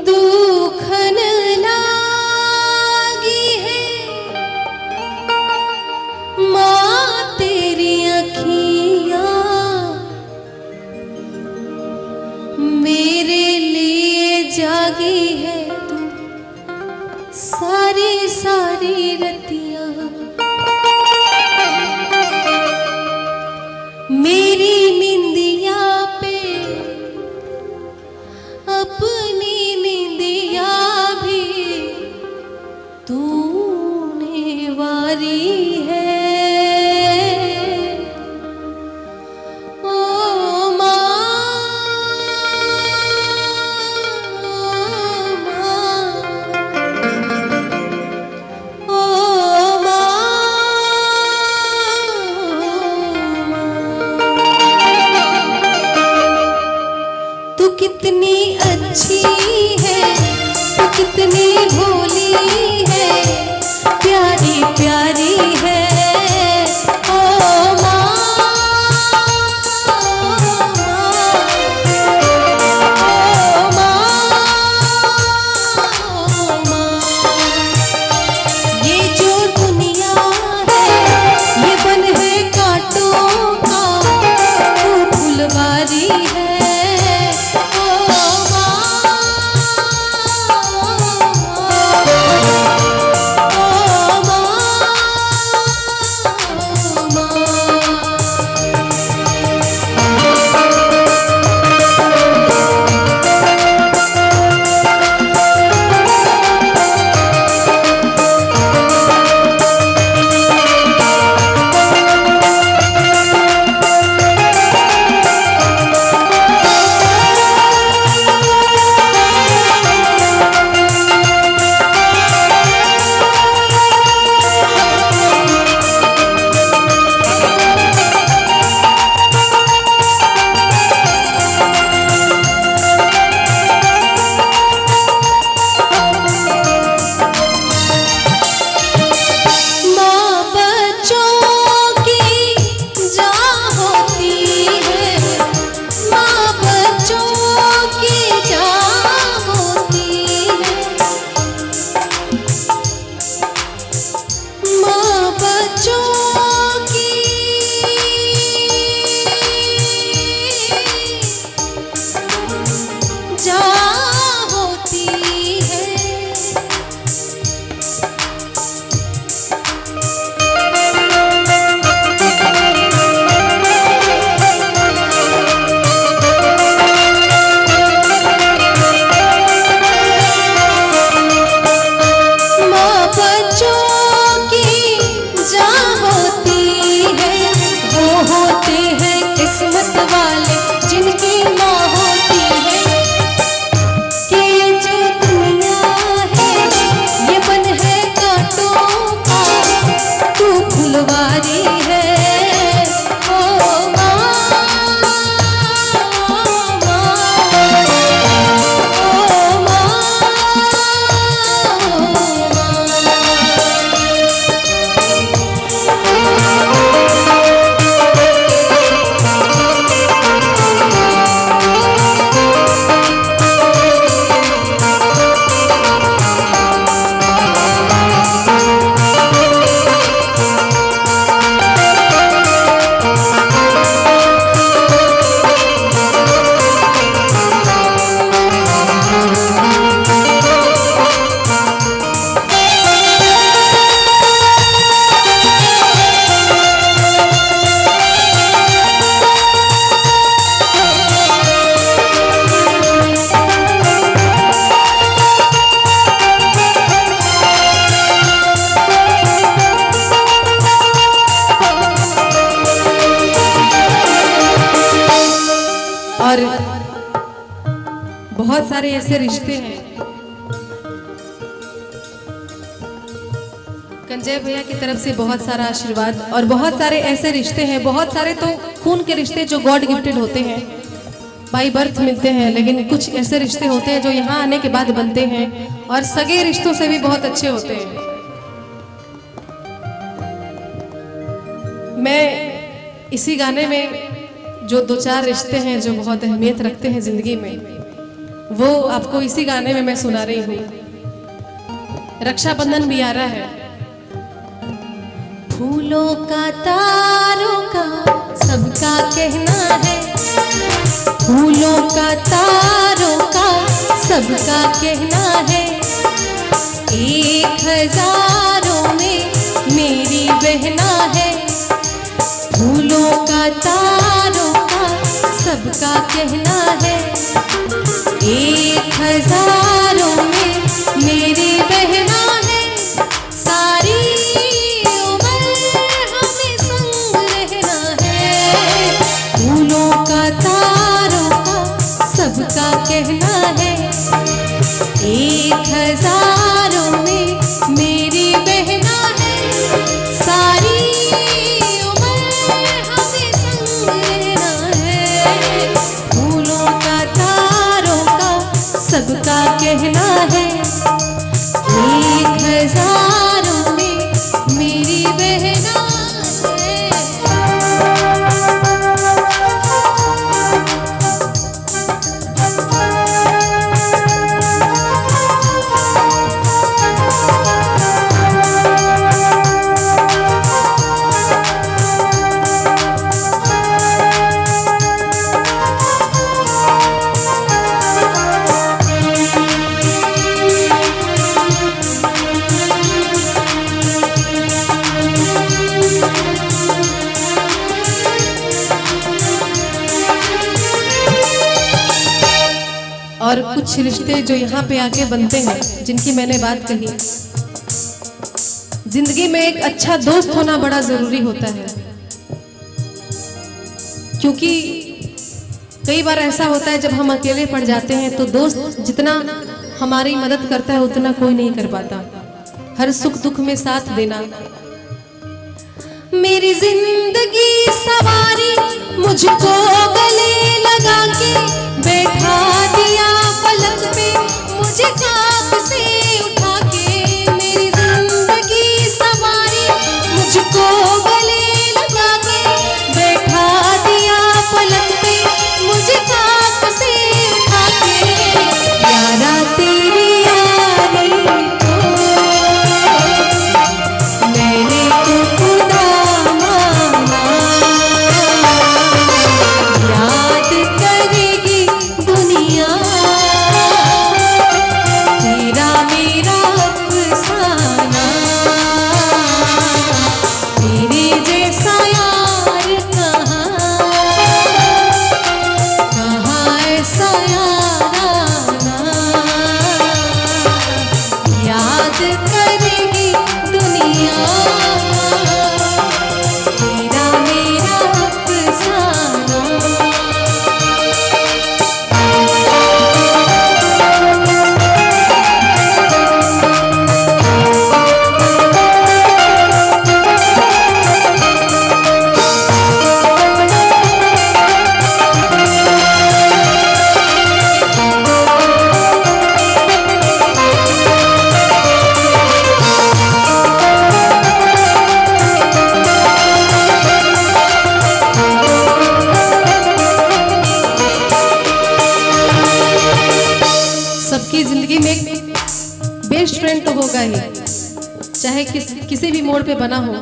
दुखन लागी है माँ तेरी अखियाँ, मेरे लिए जागी है तू सारी सारी रतियाँ। मेरी निंदिया पे अपनी निंदिया भी तूने वारी है। ओ माँ, ओ माँ, तू कितनी अच्छी है, तू कितनी भोली है, प्यारी प्यारी है। ओ माँ, ओ माँ, ओ माँ, ये जो दुनिया है ये बन है कांटों का, तू फुलवारी है। और बहुत सारे ऐसे रिश्ते हैं, कंजय भैया की तरफ से बहुत सारा आशीर्वाद। और बहुत सारे ऐसे रिश्ते हैं, बहुत सारे तो खून के रिश्ते जो गॉड गिफ्टेड होते हैं, बाई बर्थ मिलते हैं, लेकिन कुछ ऐसे रिश्ते होते हैं जो यहाँ आने के बाद बनते हैं और सगे रिश्तों से भी बहुत अच्छे होते हैं। मैं इसी गाने में जो दो चार रिश्ते हैं जो बहुत अहमियत रखते हैं ज़िंदगी में, वो आपको इसी गाने में मैं सुना रही हूँ। रक्षाबंधन भी आ रहा है। फूलों का तारों का सबका कहना है, फूलों का तारों का सबका कहना है, 1000 में मेरी बहना है। फूलों का तारों का सबका कहना है, 1000 में मेरी बहना है। सारी उम्र हमें संग रहना है। फूलों का तारों का सबका कहना है, 1000 में मेरी बहना है। सारी उम्र हमें संग रहना है। फूलों का तारों का सबका कहना है, 1000 में मेरी बहना है। और कुछ रिश्ते जो यहाँ पे आके बनते हैं, जिनकी मैंने बात कही, जिंदगी में एक अच्छा दोस्त होना बड़ा जरूरी होता है। क्योंकि कई बार ऐसा होता है जब हम अकेले पड़ जाते हैं तो दोस्त जितना हमारी मदद करता है उतना कोई नहीं कर पाता। हर सुख दुख में साथ देना। मेरी जिंदगी सवारी मुझको गले लगा के बैठा दिया पलक पे, मुझे खाक से उठा के। मेरी जिंदगी सवारी मुझको गले लगा के बैठा दिया पलक पे, मुझे खाक से उठा के। यारा तेरी यारी को मैंने तो खुदा माना, याद करेगी दुनिया तेरा मेरा अफसाना। तेरे जैसा यार कहाँ ऐसा याराना, याद करेगी दुनिया तेरा मेरा अफसाना। सबकी जिंदगी में एक बेस्ट फ्रेंड तो होगा ही, चाहे किसी भी मोड़ पे बना हो।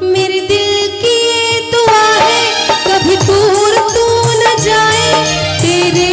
मेरे दिल की ये दुआ है कभी दूर तू न जाए, तेरे